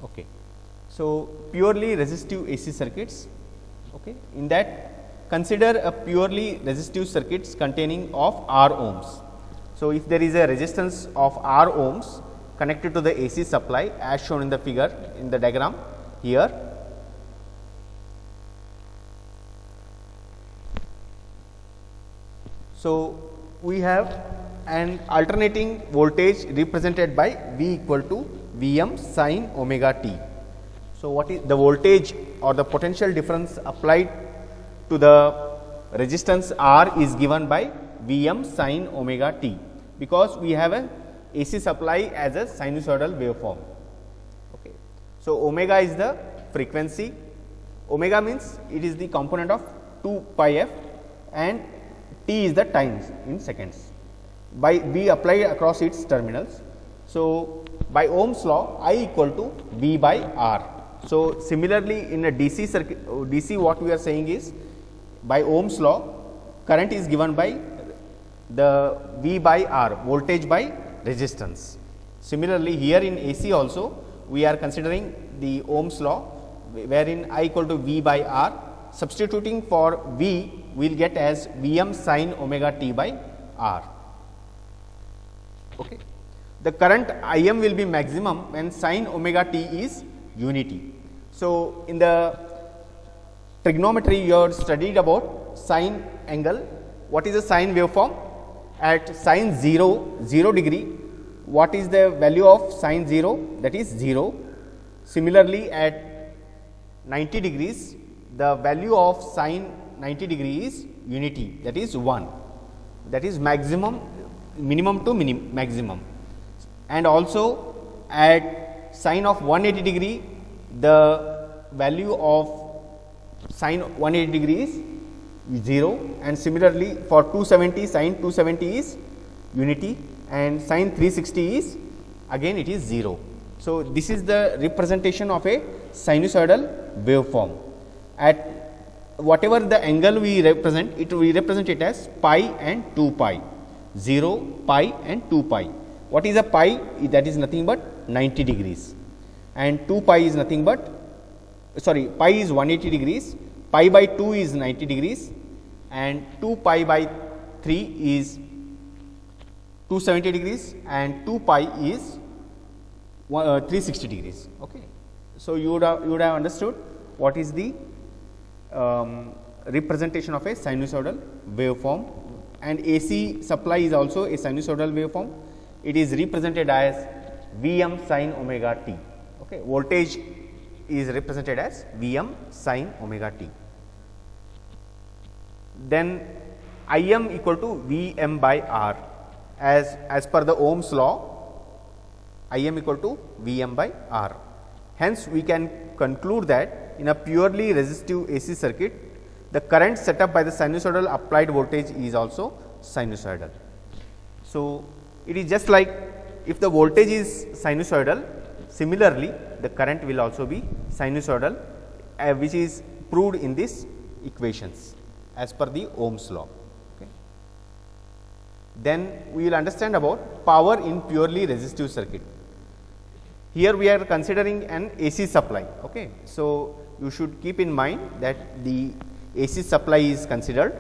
Okay. So, purely resistive AC circuits. Okay. In that, consider a purely resistive circuits containing of R ohms. So, if there is a resistance of R ohms connected to the AC supply as shown in the figure in the diagram here. So, we have an alternating voltage represented by V equal to Vm sin omega t. So, what is the voltage or the potential difference applied to the resistance R is given by Vm sin omega t, because we have a AC supply as a sinusoidal waveform. Okay. So, omega is the frequency, omega means it is the component of 2 pi f and t is the times in seconds by V applied across its terminals. So, by Ohm's law I equal to V by R. So, similarly in a DC circuit, DC what we are saying is by Ohm's law current is given by the V by R, voltage by resistance. Similarly, here in AC also we are considering the Ohm's law wherein I equal to V by R. Substituting for V we will get as Vm sin omega t by R. Okay. The current Im will be maximum when sin omega t is unity. So, in the trigonometry you have studied about sine angle. What is a sine waveform? At sine 0 degree, what is the value of sine 0? That is 0. Similarly, at 90 degrees, the value of sine 90 degree is unity, that is 1, that is maximum, minimum to maximum. And also at sine of 180 degree, the value of sine 180 degree is 0, and similarly for 270 sine 270 is unity and sine 360 is again it is 0. So, this is the representation of a sinusoidal waveform. At whatever the angle we represent it as pi and 2 pi, 0, pi and 2 pi. What is a pi? That is nothing but 90 degrees and 2 pi is nothing but pi is 180 degrees, pi by 2 is 90 degrees and 2 pi by 3 is 270 degrees and 2 pi is 360 degrees. Okay. So, you would have understood what is the representation of a sinusoidal waveform, and AC supply is also a sinusoidal waveform. It is represented as Vm sin omega t. Okay. Voltage is represented as Vm sin omega t. Then Im equal to Vm by R, as per the Ohm's law, Im equal to Vm by R. Hence, we can conclude that in a purely resistive AC circuit, the current set up by the sinusoidal applied voltage is also sinusoidal. So, it is just like if the voltage is sinusoidal, similarly the current will also be sinusoidal, which is proved in these equations as per the Ohm's law. Okay. Then we will understand about power in purely resistive circuit. Here we are considering an AC supply. Okay. So, you should keep in mind that the AC supply is considered.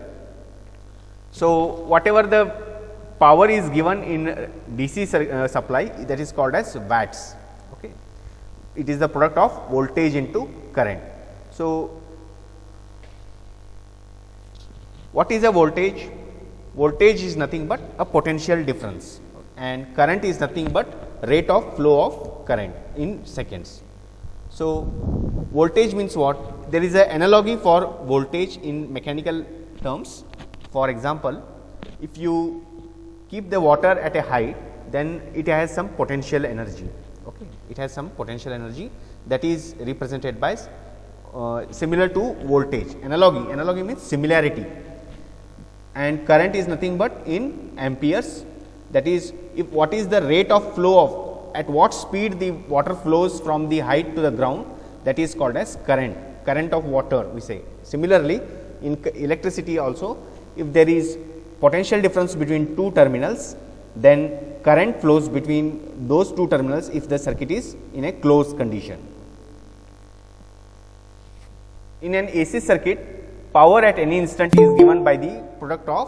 So, whatever the power is given in DC supply, that is called as watts. Okay. It is the product of voltage into current. So, what is a voltage? Voltage is nothing but a potential difference and current is nothing but rate of flow of current in seconds. So, voltage means what? There is an analogy for voltage in mechanical terms. For example, if you keep the water at a height, then it has some potential energy. Okay. It has some potential energy that is represented by similar to voltage. Analogy means similarity, and current is nothing but in amperes. That is, if what is the rate of flow of, at what speed the water flows from the height to the ground, that is called as current of water we say. Similarly, in electricity also, if there is potential difference between two terminals, then current flows between those two terminals if the circuit is in a closed condition. In an AC circuit, power at any instant is given by the product of